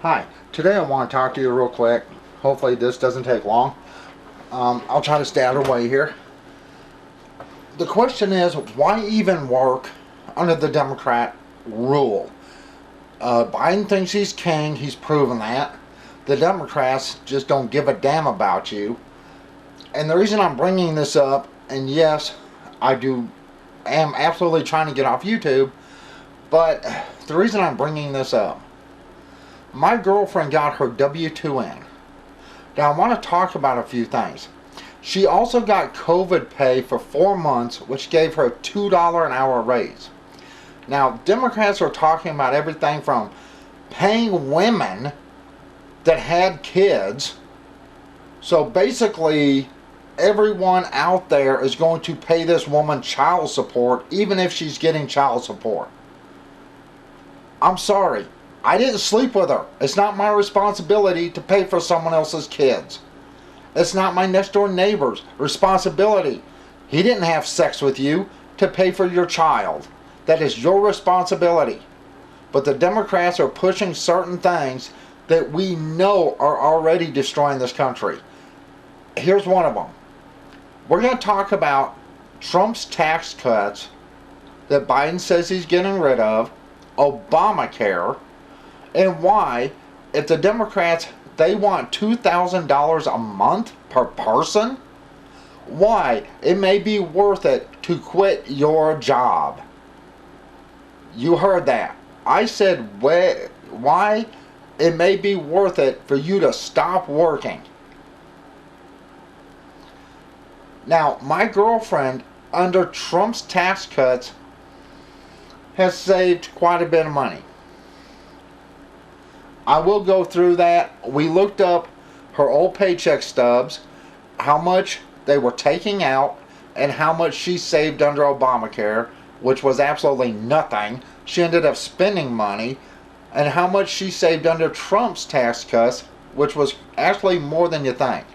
Hi, today I want to talk to you real quick. Hopefully this doesn't take long. I'll try to stay out of the way here. The question is, why even work under the Democrat rule? Biden thinks he's king, he's proven that. The Democrats just don't give a damn about you. And the reason I'm bringing this up, and yes, am absolutely trying to get off YouTube, but the reason I'm bringing this up, my girlfriend got her W-2 in. Now I want to talk about a few things. She also got COVID pay for 4 months, which gave her a $2 an hour raise. Now, Democrats are talking about everything from paying women that had kids. So basically, everyone out there is going to pay this woman child support, even if she's getting child support. I'm sorry. I didn't sleep with her. It's not my responsibility to pay for someone else's kids. It's not my next door neighbor's responsibility. He didn't have sex with you to pay for your child. That is your responsibility. But the Democrats are pushing certain things that we know are already destroying this country. Here's one of them. We're going to talk about Trump's tax cuts that Biden says he's getting rid of, Obamacare, and why, if the Democrats, they want $2,000 a month per person, why it may be worth it to quit your job. You heard that. I said why it may be worth it for you to stop working. Now, my girlfriend, under Trump's tax cuts, has saved quite a bit of money. I will go through that. We looked up her old paycheck stubs, how much they were taking out, and how much she saved under Obamacare, which was absolutely nothing. She ended up spending money, and how much she saved under Trump's tax cuts, which was actually more than you think.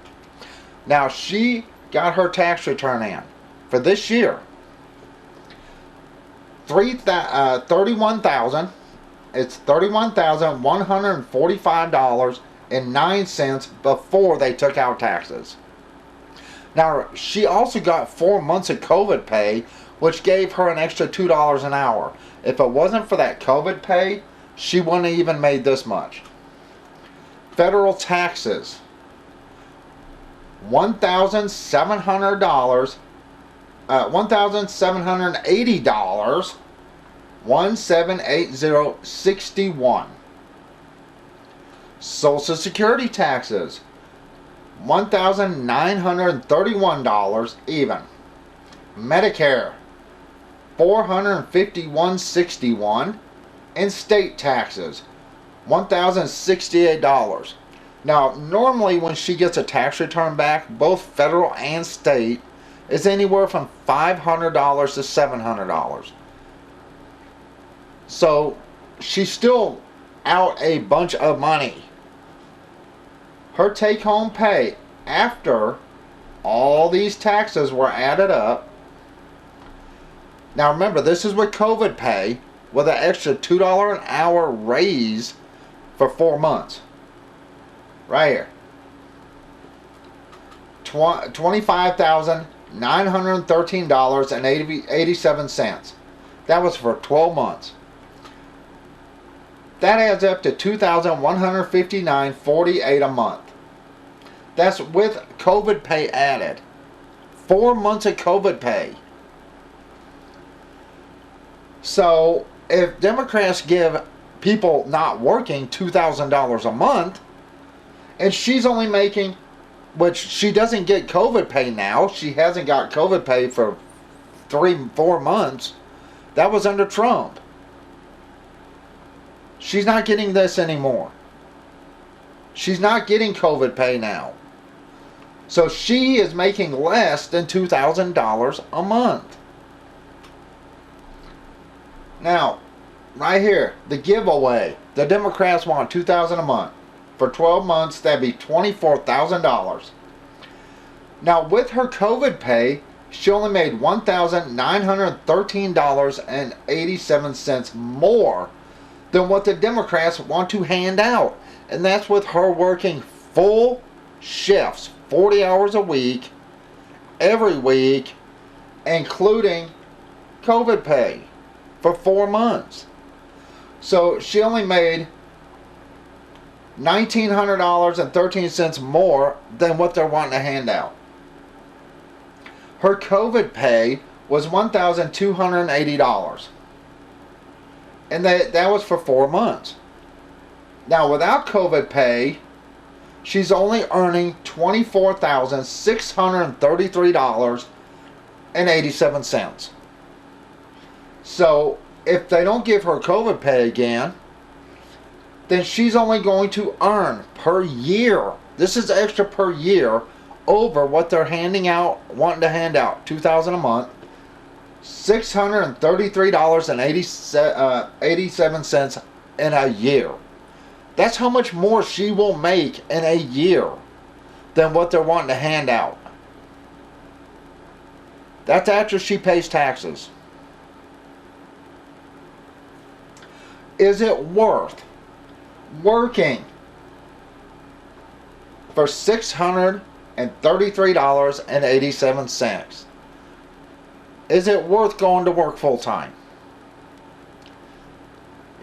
Now, she got her tax return in for this year. It's $31,145.09 before they took out taxes. Now, she also got 4 months of COVID pay, which gave her an extra $2 an hour. If it wasn't for that COVID pay, she wouldn't have even made this much. Federal taxes, $1,780, $1,780.61. Social Security taxes, $1,931 even. Medicare, $451.61, and state taxes, $1,068. Now, normally when she gets a tax return back, both federal and state, is anywhere from $500 to $700. So she's still out a bunch of money. Her take-home pay after all these taxes were added up. Now remember, this is with COVID pay with an extra $2 an hour raise for 4 months. Right here. $25,913.87. That was for 12 months. That adds up to $2,159.48 a month. That's with COVID pay added. 4 months of COVID pay. So, if Democrats give people not working $2,000 a month, and she's only making, which she doesn't get COVID pay now, she hasn't got COVID pay for 3-4 months. That was under Trump. She's not getting this anymore. She's not getting COVID pay now. So she is making less than $2,000 a month. Now, right here, the giveaway. The Democrats want $2,000 a month. For 12 months, that'd be $24,000. Now, with her COVID pay, she only made $1,913.87 more than what the Democrats want to hand out. And that's with her working full shifts, 40 hours a week, every week, including COVID pay for 4 months. So she only made $1,900.13 more than what they're wanting to hand out. Her COVID pay was $1,280. And that was for 4 months. Now, without COVID pay, she's only earning $24,633.87. So, if they don't give her COVID pay again, then she's only going to earn per year, this is extra per year, over what they're wanting to hand out, $2,000 a month, $633.87 in a year. That's how much more she will make in a year than what they're wanting to hand out. That's after she pays taxes. Is it worth working for $633.87? Is it worth going to work full time?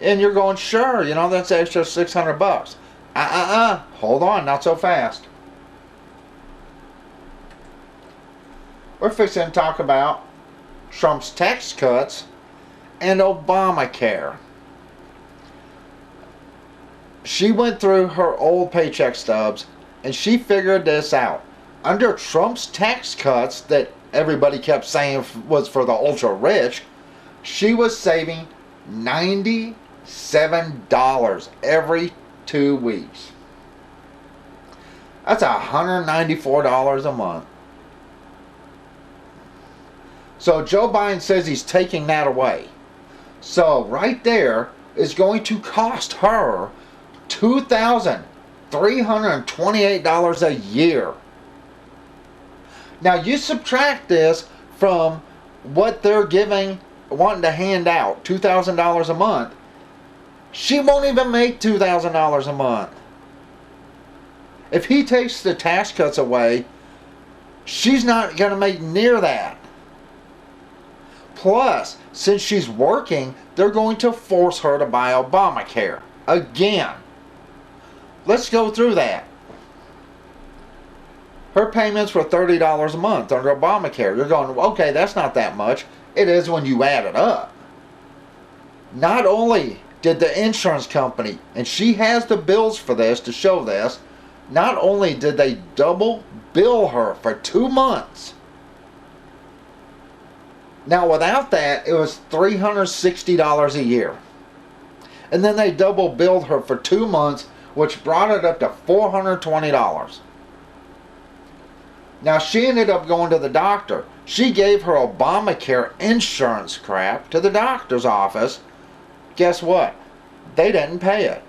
And you're going, sure, that's extra $600. Hold on, not so fast. We're fixing to talk about Trump's tax cuts and Obamacare. She went through her old paycheck stubs and she figured this out. Under Trump's tax cuts that everybody kept saying was for the ultra rich, she was saving $97 every 2 weeks. That's $194 a month. So Joe Biden says he's taking that away. So right there is going to cost her $2,328 a year. Now you subtract this from what they're wanting to hand out, $2,000 a month. She won't even make $2,000 a month. If he takes the tax cuts away, she's not going to make near that. Plus, since she's working, they're going to force her to buy Obamacare again. Let's go through that. Her payments were $30 a month under Obamacare. You're going, okay, that's not that much. It is when you add it up. Not only did the insurance company, and she has the bills for this to show this, not only did they double bill her for 2 months. Now without that, it was $360 a year. And then they double billed her for 2 months, which brought it up to $420. Now she ended up going to the doctor. She gave her Obamacare insurance crap to the doctor's office. Guess what? They didn't pay it.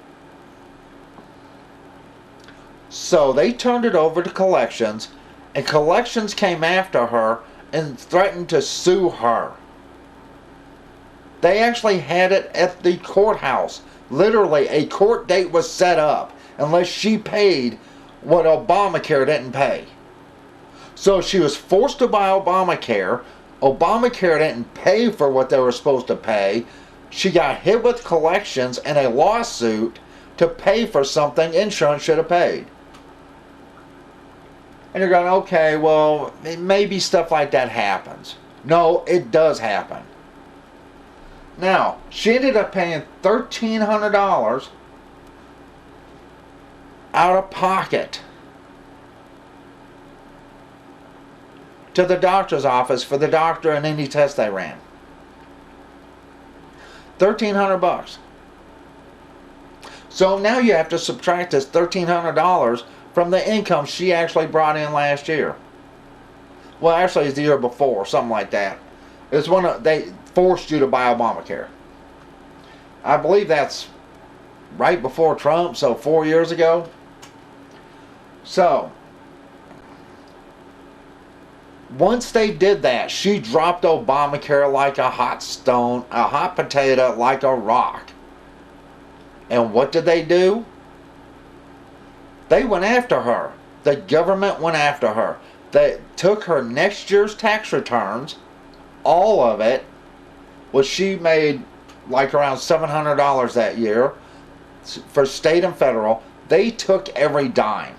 So they turned it over to collections, and collections came after her and threatened to sue her. They actually had it at the courthouse. Literally, a court date was set up unless she paid what Obamacare didn't pay. So she was forced to buy Obamacare. Obamacare didn't pay for what they were supposed to pay. She got hit with collections and a lawsuit to pay for something insurance should have paid. And you're going, okay, well, maybe stuff like that happens. No, it does happen. Now, she ended up paying $1,300 out of pocket to the doctor's office for the doctor and any test they ran. $1,300. So now you have to subtract this $1,300 from the income she actually brought in last year. Well, actually, it's the year before, something like that. It's they forced you to buy Obamacare. I believe that's right before Trump, so 4 years ago. So once they did that, she dropped Obamacare like a hot stone, a hot potato like a rock. And what did they do? They went after her. The government went after her. They took her next year's tax returns, all of it, which she made like around $700 that year for state and federal. They took every dime.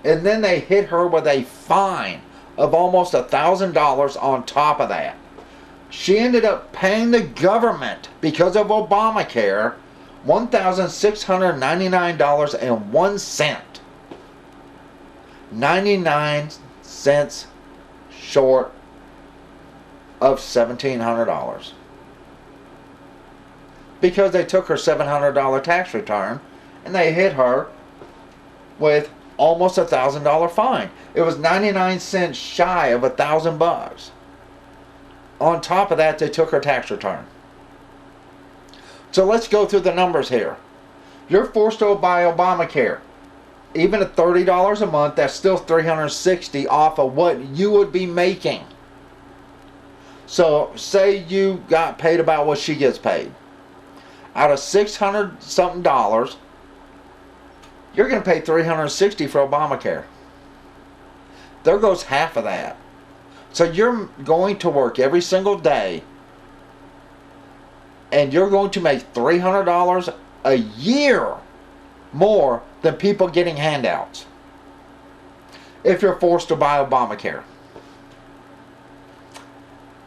And then they hit her with a fine of almost $1,000 on top of that. She ended up paying the government, because of Obamacare, $1,699.01. 99 cents short of $1,700. Because they took her $700 tax return and they hit her with almost $1,000 fine. It was 99 cents shy of $1,000. On top of that, they took her tax return. So let's go through the numbers here. You're forced to buy Obamacare. Even at $30 a month, that's still $360 off of what you would be making. So say you got paid about what she gets paid. Out of $600 something, you're going to pay $360 for Obamacare. There goes half of that. So you're going to work every single day, and you're going to make $300 a year more than people getting handouts if you're forced to buy Obamacare.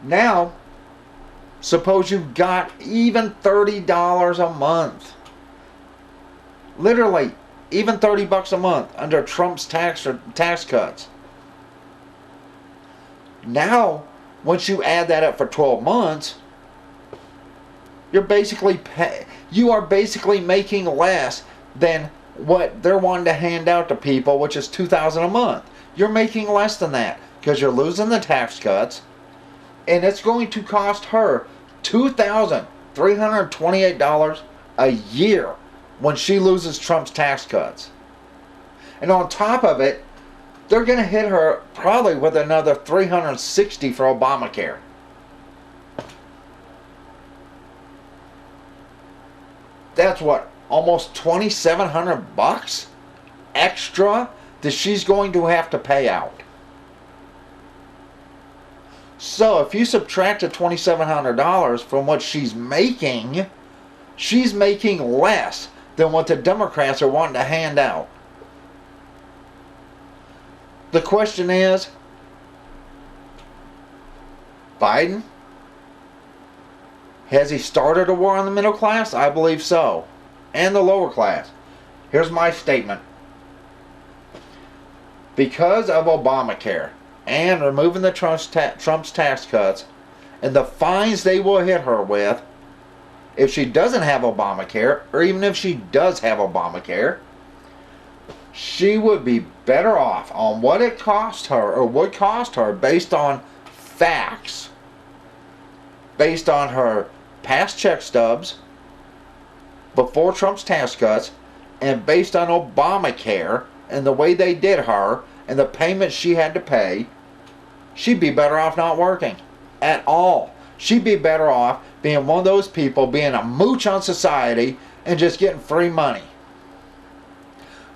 Now, suppose you got even $30 a month. Literally, even $30 a month under Trump's tax cuts. Now, once you add that up for 12 months, you are basically making less than what they're wanting to hand out to people, which is $2,000 a month. You're making less than that because you're losing the tax cuts, and it's going to cost her $2,328 a year when she loses Trump's tax cuts. And on top of it, they're going to hit her probably with another $360 for Obamacare. That's what, almost $2,700 extra that she's going to have to pay out. So if you subtract the $2,700 from what she's making less than what the Democrats are wanting to hand out. The question is, Biden, has he started a war on the middle class? I believe so. And the lower class. Here's my statement. Because of Obamacare and removing the Trump's tax cuts and the fines they will hit her with, if she doesn't have Obamacare, or even if she does have Obamacare, she would be better off on what it cost her, or would cost her, based on facts, based on her past check stubs before Trump's tax cuts, and based on Obamacare and the way they did her and the payments she had to pay. She'd be better off not working at all. She'd be better off being one of those people, being a mooch on society and just getting free money.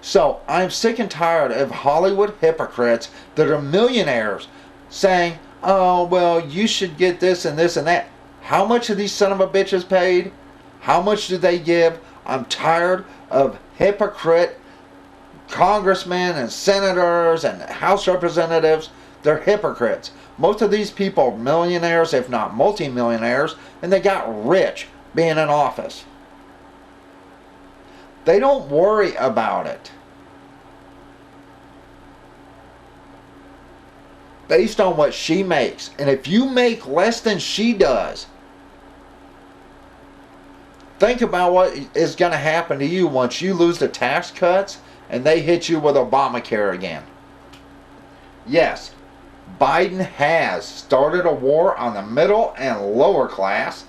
So I'm sick and tired of Hollywood hypocrites that are millionaires saying, oh, well, you should get this and this and that. How much are these son of a bitches paid? How much do they give? I'm tired of hypocrite congressmen and senators and House representatives. They're hypocrites. Most of these people are millionaires, if not multimillionaires, and they got rich being in office. They don't worry about it. Based on what she makes. And if you make less than she does, think about what is going to happen to you once you lose the tax cuts and they hit you with Obamacare again. Yes, Biden has started a war on the middle and lower class,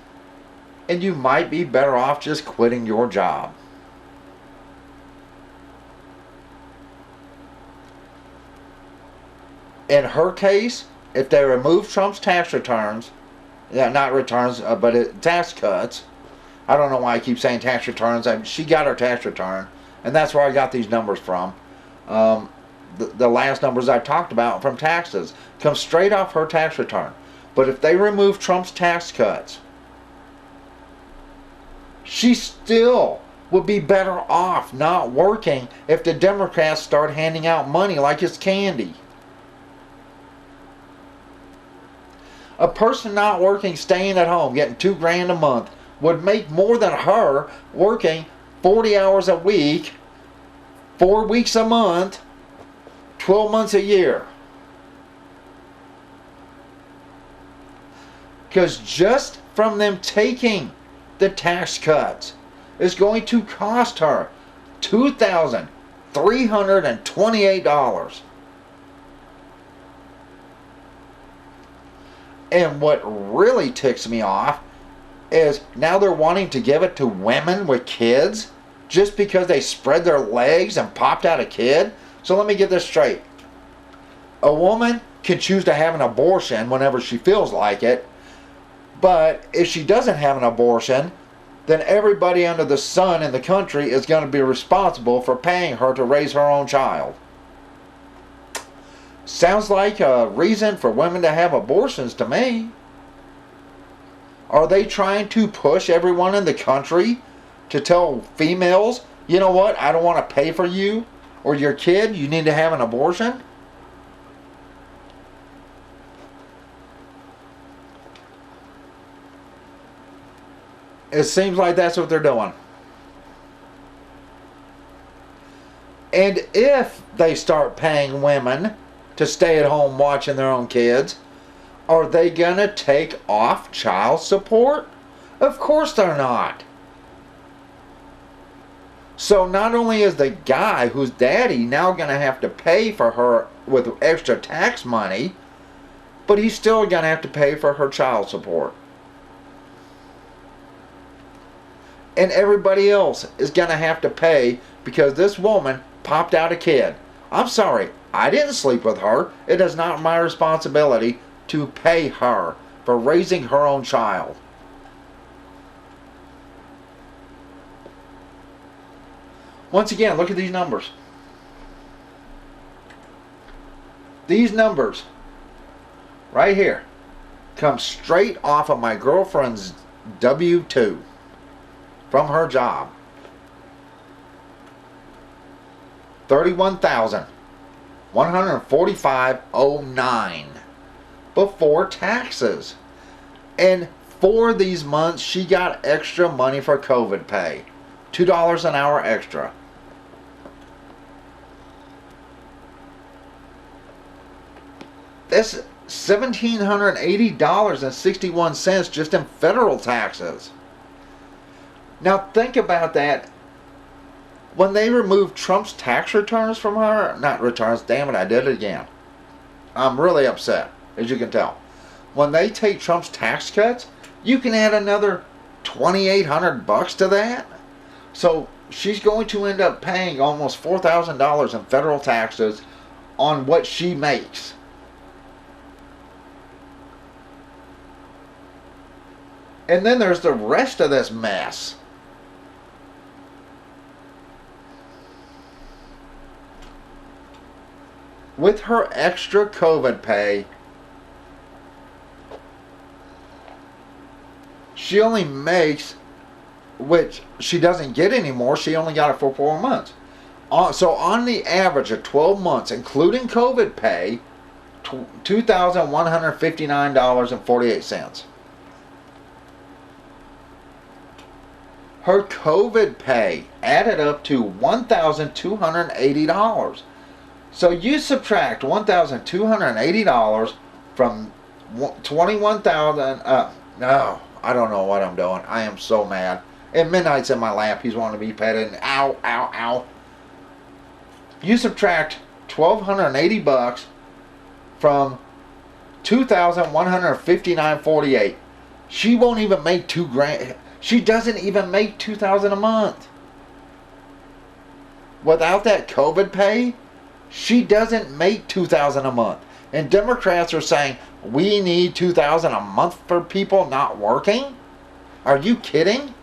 and you might be better off just quitting your job. In her case, if they remove Trump's tax returns, not returns, but tax cuts, I don't know why I keep saying tax returns. She got her tax return, and that's where I got these numbers from. The last numbers I talked about from taxes come straight off her tax return. But if they remove Trump's tax cuts, she still would be better off not working if the Democrats start handing out money like it's candy. A person not working, staying at home, getting $2,000 a month, would make more than her working 40 hours a week, 4 weeks a month, 12 months a year. Because just from them taking the tax cuts is going to cost her $2,328. And what really ticks me off is now they're wanting to give it to women with kids just because they spread their legs and popped out a kid. So let me get this straight. A woman can choose to have an abortion whenever she feels like it, but if she doesn't have an abortion, then everybody under the sun in the country is going to be responsible for paying her to raise her own child. Sounds like a reason for women to have abortions to me. Are they trying to push everyone in the country to tell females, you know what, I don't want to pay for you or your kid, you need to have an abortion? It seems like that's what they're doing. And if they start paying women to stay at home watching their own kids, are they gonna take off child support? Of course they're not. So not only is the guy who's daddy now gonna have to pay for her with extra tax money, but he's still gonna have to pay for her child support. And everybody else is gonna have to pay because this woman popped out a kid. I'm sorry, I didn't sleep with her. It is not my responsibility to pay her for raising her own child. Once again, look at these numbers. These numbers right here come straight off of my girlfriend's W-2 from her job. $31,145.09 before taxes. And for these months she got extra money for COVID pay. $2 an hour extra. That's $1,780.61 just in federal taxes. Now think about that. When they removed Trump's tax returns from her, not returns, damn it, I did it again. I'm really upset, as you can tell. When they take Trump's tax cuts, you can add another $2,800 to that. So she's going to end up paying almost $4,000 in federal taxes on what she makes. And then there's the rest of this mess. With her extra COVID pay, she only makes, which she doesn't get anymore, she only got it for 4 months. So on the average of 12 months, including COVID pay, $2,159.48. Her COVID pay added up to $1,280. So you subtract $1,280 from $21,000. No, I don't know what I'm doing. I am so mad. And Midnight's in my lap. He's wanting to be petted. And ow, ow, ow. You subtract $1,280 from $2,159.48. She won't even make $2,000. She doesn't even make $2,000 a month. Without that COVID pay, she doesn't make $2,000 a month. And Democrats are saying, we need $2,000 a month for people not working? Are you kidding?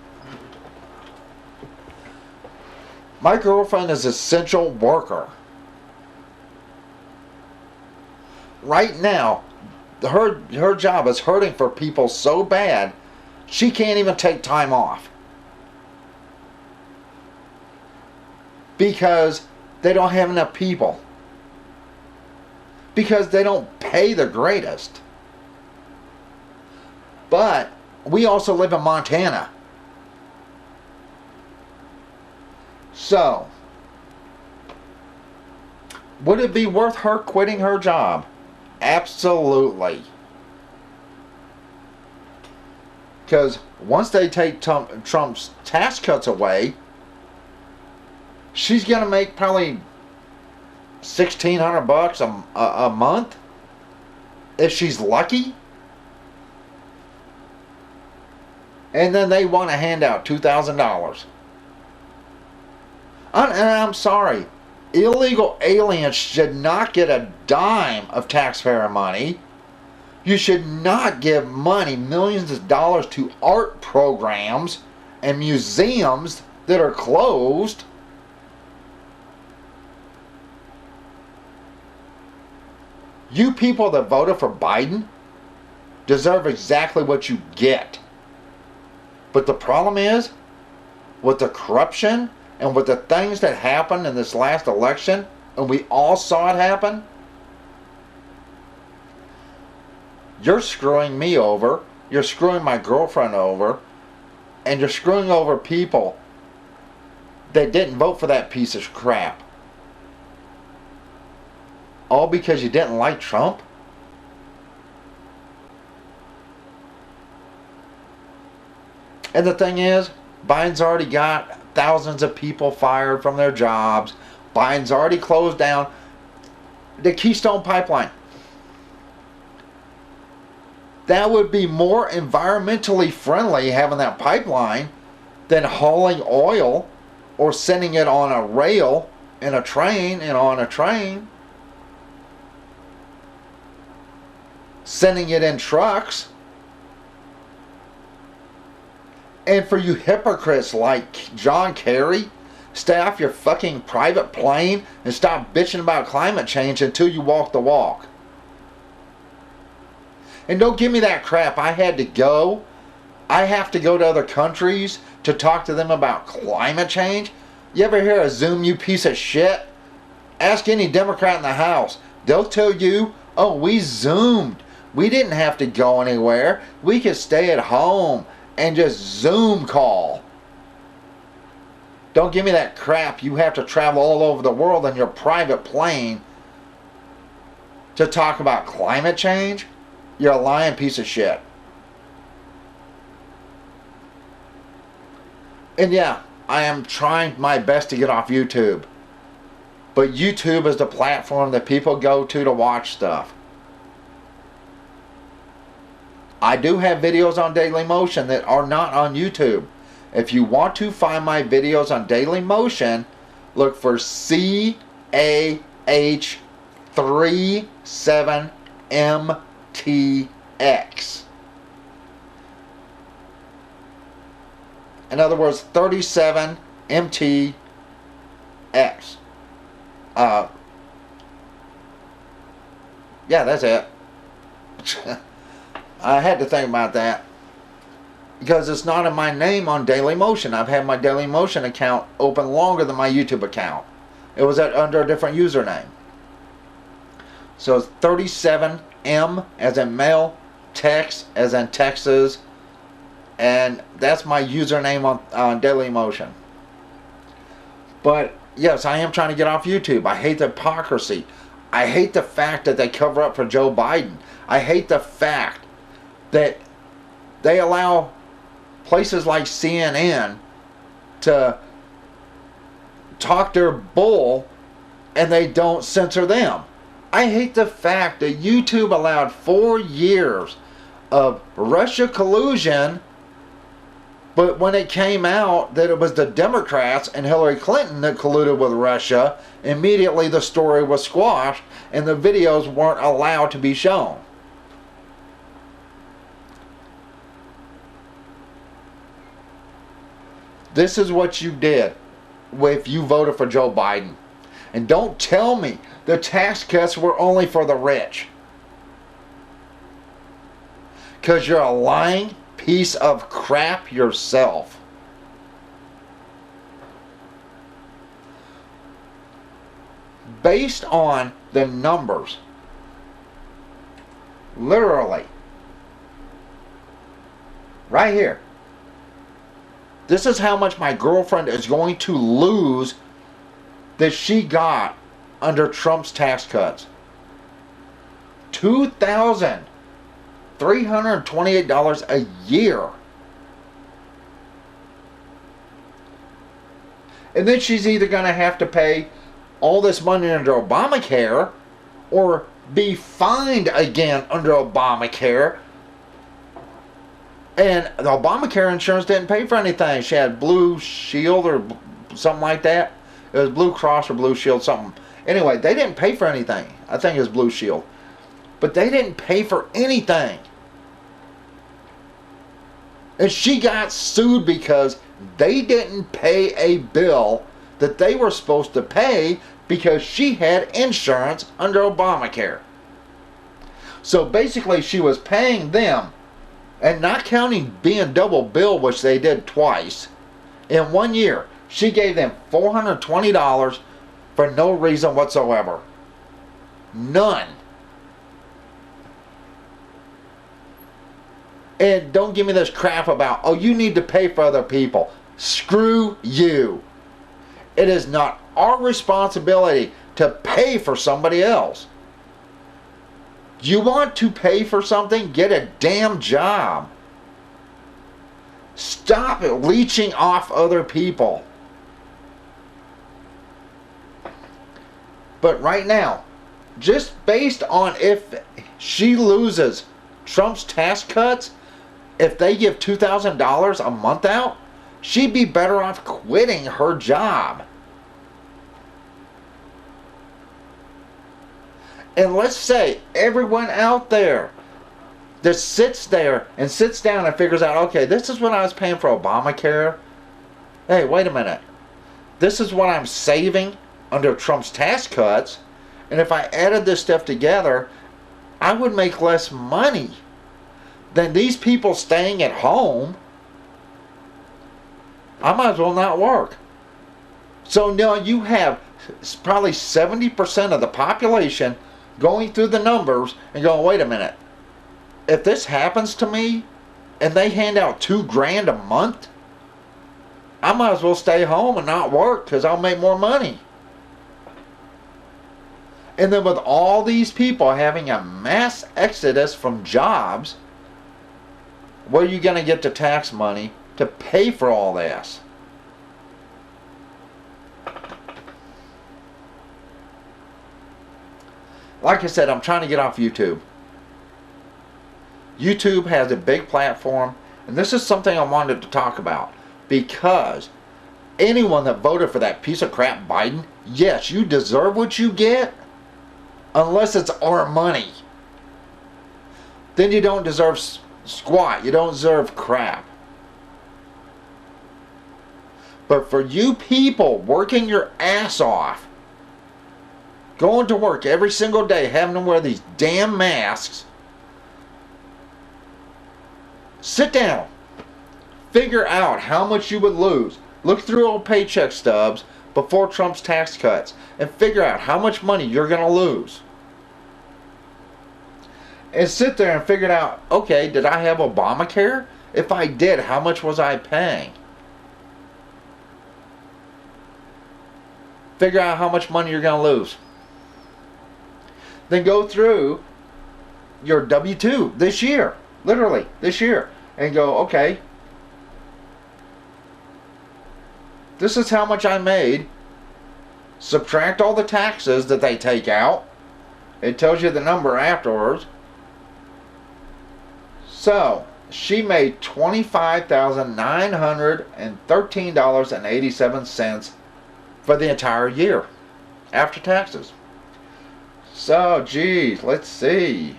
My girlfriend is an essential worker. Right now, her job is hurting for people so bad, she can't even take time off. Because they don't have enough people. Because they don't pay the greatest. But we also live in Montana. So, would it be worth her quitting her job? Absolutely. Because once they take Trump's tax cuts away, she's going to make probably $1,600 a month if she's lucky. And then they want to hand out $2,000. And I'm sorry, illegal aliens should not get a dime of taxpayer money. You should not give money, millions of dollars, to art programs and museums that are closed. You people that voted for Biden deserve exactly what you get. But the problem is, with the corruption and with the things that happened in this last election, and we all saw it happen, you're screwing me over, you're screwing my girlfriend over, and you're screwing over people that didn't vote for that piece of crap. All because you didn't like Trump? And the thing is, Biden's already got thousands of people fired from their jobs. Biden's already closed down the Keystone Pipeline. That would be more environmentally friendly, having that pipeline, than hauling oil or sending it on a rail in a train and on a train. Sending it in trucks. And for you hypocrites like John Kerry, stay off your fucking private plane and stop bitching about climate change until you walk the walk. And don't give me that crap. I have to go to other countries to talk to them about climate change. You ever hear of Zoom, you piece of shit? Ask any Democrat in the House. They'll tell you, oh, we Zoomed. We didn't have to go anywhere. We could stay at home and just Zoom call. Don't give me that crap. You have to travel all over the world in your private plane to talk about climate change? You're a lying piece of shit. And yeah, I am trying my best to get off YouTube. But YouTube is the platform that people go to watch stuff. I do have videos on Dailymotion that are not on YouTube. If you want to find my videos on Dailymotion, look for CAH37MTX. In other words, 37 MTX. Yeah, that's it. I had to think about that. Because it's not in my name on Dailymotion. I've had my Dailymotion account open longer than my YouTube account. It was under a different username. So it's 37M as in male, Tex as in Texas, and that's my username on Dailymotion. But yes, I am trying to get off YouTube. I hate the hypocrisy. I hate the fact that they cover up for Joe Biden. I hate the fact that they allow places like CNN to talk their bull and they don't censor them. I hate the fact that YouTube allowed 4 years of Russia collusion, but when it came out that it was the Democrats and Hillary Clinton that colluded with Russia, immediately the story was squashed and the videos weren't allowed to be shown. This is what you did if you voted for Joe Biden. And don't tell me the tax cuts were only for the rich. Because you're a lying piece of crap yourself. Based on the numbers, literally, right here, this is how much my girlfriend is going to lose that she got under Trump's tax cuts. $2,328 a year. And then she's either going to have to pay all this money under Obamacare or be fined again under Obamacare. And the Obamacare insurance didn't pay for anything. She had Blue Shield or something like that. It was Blue Cross or Blue Shield, something. Anyway, they didn't pay for anything. I think it was Blue Shield. But they didn't pay for anything. And she got sued because they didn't pay a bill that they were supposed to pay because she had insurance under Obamacare. So basically she was paying them, and not counting being double billed, which they did twice, in 1 year, she gave them $420 for no reason whatsoever. None. And don't give me this crap about, oh, you need to pay for other people. Screw you. It is not our responsibility to pay for somebody else. You want to pay for something? Get a damn job. Stop leeching off other people. But right now, just based on if she loses Trump's tax cuts, if they give $2,000 a month out, she'd be better off quitting her job. And let's say everyone out there that sits there and sits down and figures out, okay, this is what I was paying for Obamacare. Hey, wait a minute. This is what I'm saving under Trump's tax cuts. And if I added this stuff together, I would make less money than these people staying at home. I might as well not work. So now you have probably 70% of the population going through the numbers and going, wait a minute, if this happens to me and they hand out $2,000 a month, I might as well stay home and not work because I'll make more money. And then with all these people having a mass exodus from jobs, where are you going to get the tax money to pay for all this? Like I said, I'm trying to get off YouTube. YouTube has a big platform, and this is something I wanted to talk about, because anyone that voted for that piece of crap Biden, yes, you deserve what you get, unless it's our money. Then you don't deserve squat. You don't deserve crap. But for you people working your ass off, going to work every single day, having to wear these damn masks, sit down, figure out how much you would lose. Look through old paycheck stubs before Trump's tax cuts and figure out how much money you're going to lose. And sit there and figure out, okay, did I have Obamacare? If I did, how much was I paying? Figure out how much money you're going to lose. Then go through your W-2 this year, literally this year, and go, okay, this is how much I made. Subtract all the taxes that they take out. It tells you the number afterwards. So she made $25,913.87 for the entire year after taxes. So, geez, let's see.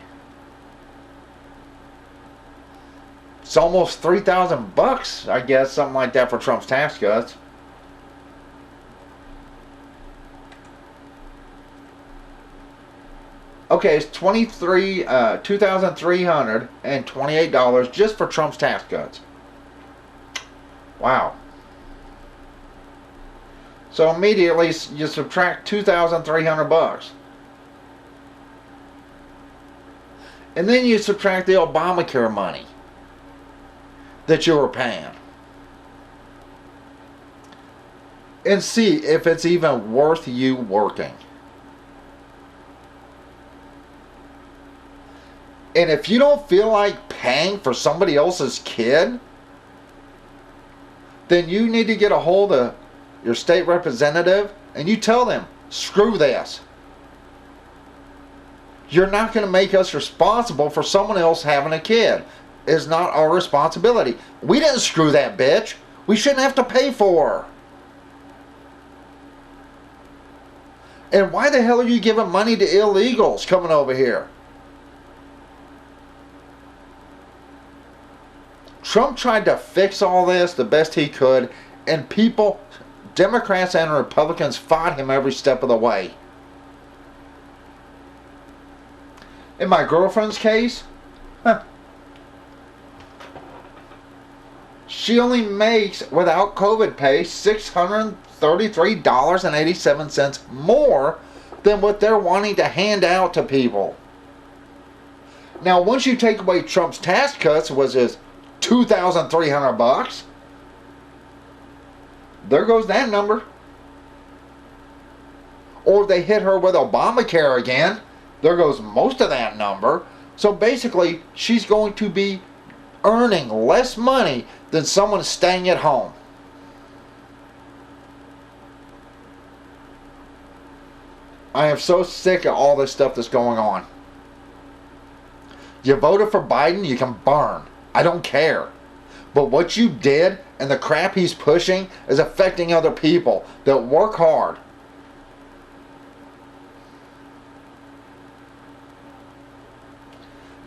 It's almost $3,000, I guess, something like that for Trump's tax cuts. Okay, it's $2,328 just for Trump's tax cuts. Wow. So immediately you subtract $2,300. And then you subtract the Obamacare money that you were paying. And see if it's even worth you working. And if you don't feel like paying for somebody else's kid, then you need to get a hold of your state representative and you tell them, screw this. You're not going to make us responsible for someone else having a kid. It's not our responsibility. We didn't screw that bitch. We shouldn't have to pay for her. And why the hell are you giving money to illegals coming over here? Trump tried to fix all this the best he could, and people, Democrats and Republicans, fought him every step of the way. In my girlfriend's case, she only makes, without COVID pay, $633.87 more than what they're wanting to hand out to people. Now, once you take away Trump's tax cuts, was his $2,300, there goes that number. Or they hit her with Obamacare again, there goes most of that number. So basically, she's going to be earning less money than someone staying at home. I am so sick of all this stuff that's going on. You voted for Biden, you can burn. I don't care. But what you did and the crap he's pushing is affecting other people that work hard.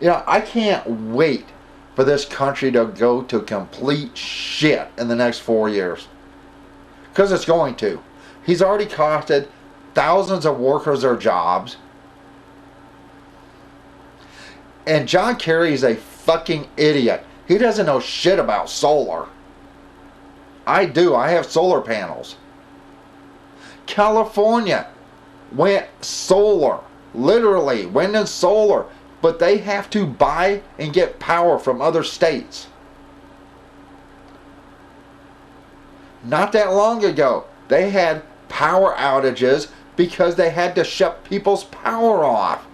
You know, I can't wait for this country to go to complete shit in the next 4 years. Because it's going to. He's already costed thousands of workers their jobs. And John Kerry is a fucking idiot. He doesn't know shit about solar. I do. I have solar panels. California went solar. Literally, wind and solar. But they have to buy and get power from other states. Not that long ago, they had power outages because they had to shut people's power off.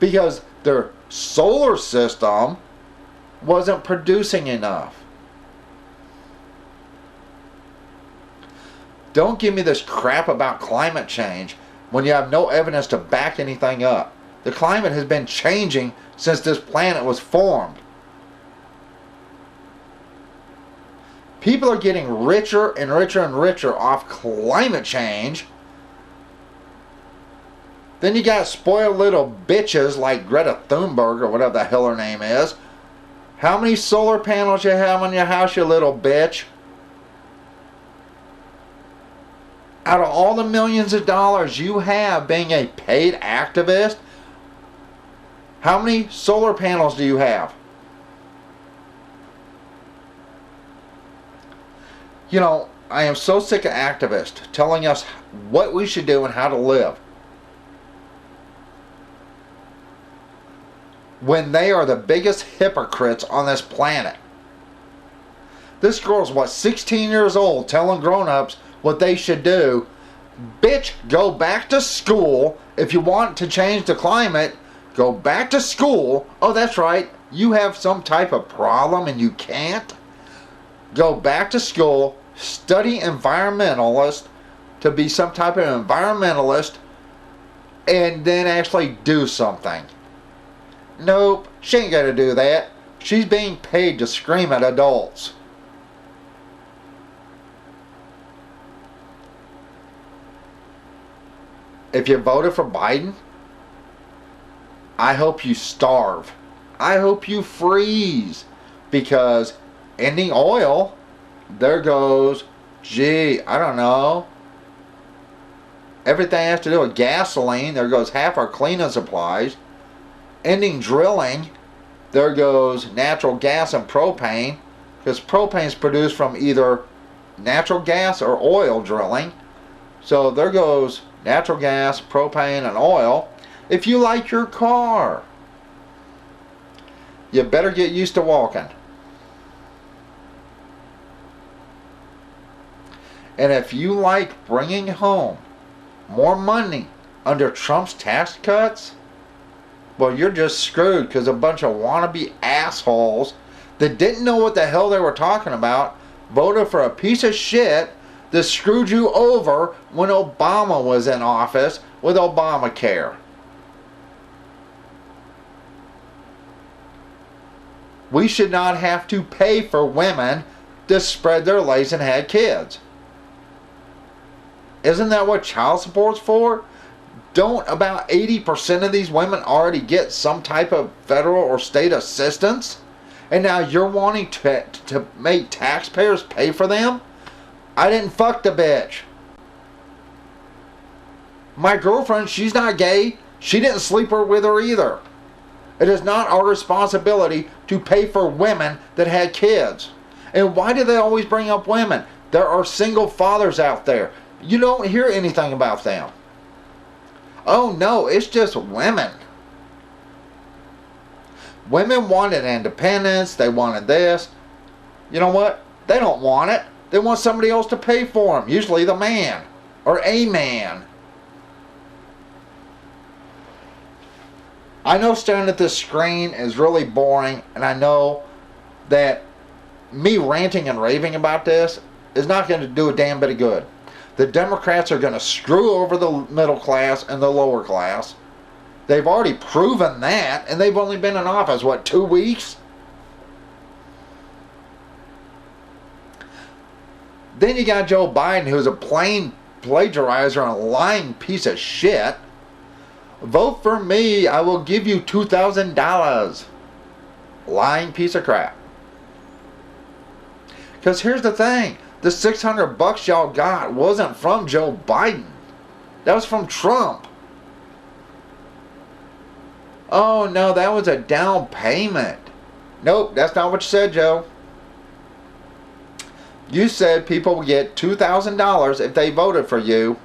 Because their solar system wasn't producing enough. Don't give me this crap about climate change when you have no evidence to back anything up. The climate has been changing since this planet was formed. People are getting richer and richer and richer off climate change. Then you got spoiled little bitches like Greta Thunberg or whatever the hell her name is. How many solar panels you have on your house, you little bitch? Out of all the millions of dollars you have being a paid activist, how many solar panels do you have? You know, I am so sick of activists telling us what we should do and how to live, when they are the biggest hypocrites on this planet. This girl's, what, 16 years old, telling grown-ups what they should do. Bitch, go back to school. If you want to change the climate, go back to school. Oh, that's right, you have some type of problem and you can't. Go back to school, study environmentalist to be some type of environmentalist, and then actually do something. Nope, she ain't gonna do that. She's being paid to scream at adults. If you voted for Biden, I hope you starve. I hope you freeze. Because ending oil, there goes, gee, I don't know, Everything has to do with gasoline. There goes half our cleaning supplies. Ending drilling. There goes natural gas and propane. Because propane is produced from either natural gas or oil drilling. So there goes natural gas, propane, and oil. If you like your car, you better get used to walking. And if you like bringing home more money under Trump's tax cuts, well, you're just screwed, because a bunch of wannabe assholes that didn't know what the hell they were talking about voted for a piece of shit that screwed you over when Obama was in office with Obamacare. We should not have to pay for women to spread their legs and have kids. Isn't that what child support's for? Don't about 80% of these women already get some type of federal or state assistance? And now you're wanting to make taxpayers pay for them? I didn't fuck the bitch. My girlfriend, she's not gay. She didn't sleep with her either. It is not our responsibility to pay for women that had kids. And why do they always bring up women? There are single fathers out there. You don't hear anything about them. Oh no, it's just women. Women wanted independence. They wanted this. You know what? They don't want it. They want somebody else to pay for them. Usually the man. Or a man. I know staring at this screen is really boring. And I know that me ranting and raving about this is not going to do a damn bit of good. The Democrats are going to screw over the middle class and the lower class. They've already proven that, and they've only been in office, what, 2 weeks? Then you got Joe Biden, who's a plain plagiarizer and a lying piece of shit. Vote for me, I will give you $2,000. Lying piece of crap. Because here's the thing. The $600 y'all got wasn't from Joe Biden. That was from Trump. Oh no, that was a down payment. Nope, that's not what you said, Joe. You said people would get $2,000 if they voted for you.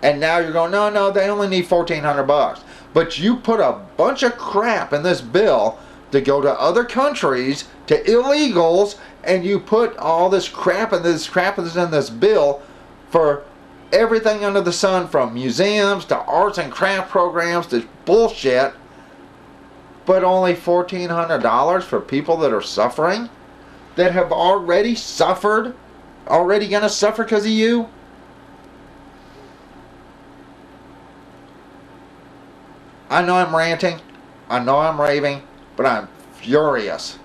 And now you're going, no, they only need $1,400. But you put a bunch of crap in this bill to go to other countries, to illegals, and you put all this crap and this crap that's in this bill for everything under the sun, from museums to arts and craft programs to bullshit, but only $1,400 for people that are suffering, that have already suffered, already gonna suffer because of you? I know I'm ranting, I know I'm raving, but I'm furious.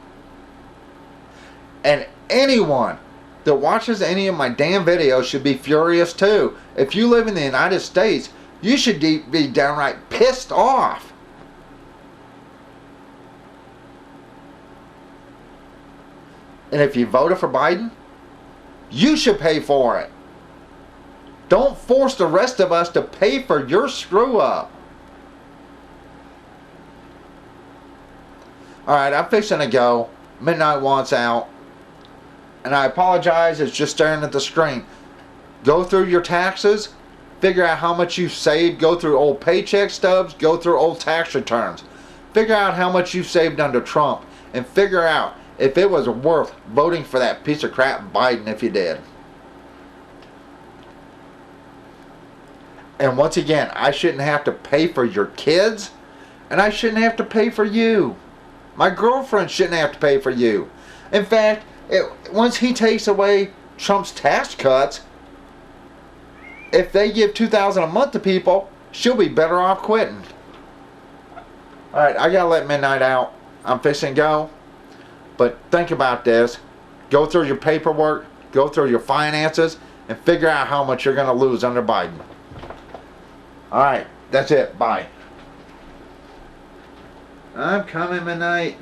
And anyone that watches any of my damn videos should be furious too. If you live in the United States, you should be downright pissed off. And if you voted for Biden, you should pay for it. Don't force the rest of us to pay for your screw up. Alright, I'm fixing to go. Midnight wants out. And I apologize, it's just staring at the screen. Go through your taxes, figure out how much you've saved, go through old paycheck stubs, go through old tax returns. Figure out how much you've saved under Trump, and figure out if it was worth voting for that piece of crap Biden if you did. And once again, I shouldn't have to pay for your kids, and I shouldn't have to pay for you. My girlfriend shouldn't have to pay for you. In fact, once he takes away Trump's tax cuts, if they give $2,000 a month to people, she'll be better off quitting. Alright, I gotta let midnight out. I'm fixing to go. But think about this. Go through your paperwork, go through your finances, and figure out how much you're gonna lose under Biden. Alright, that's it. Bye. I'm coming, midnight.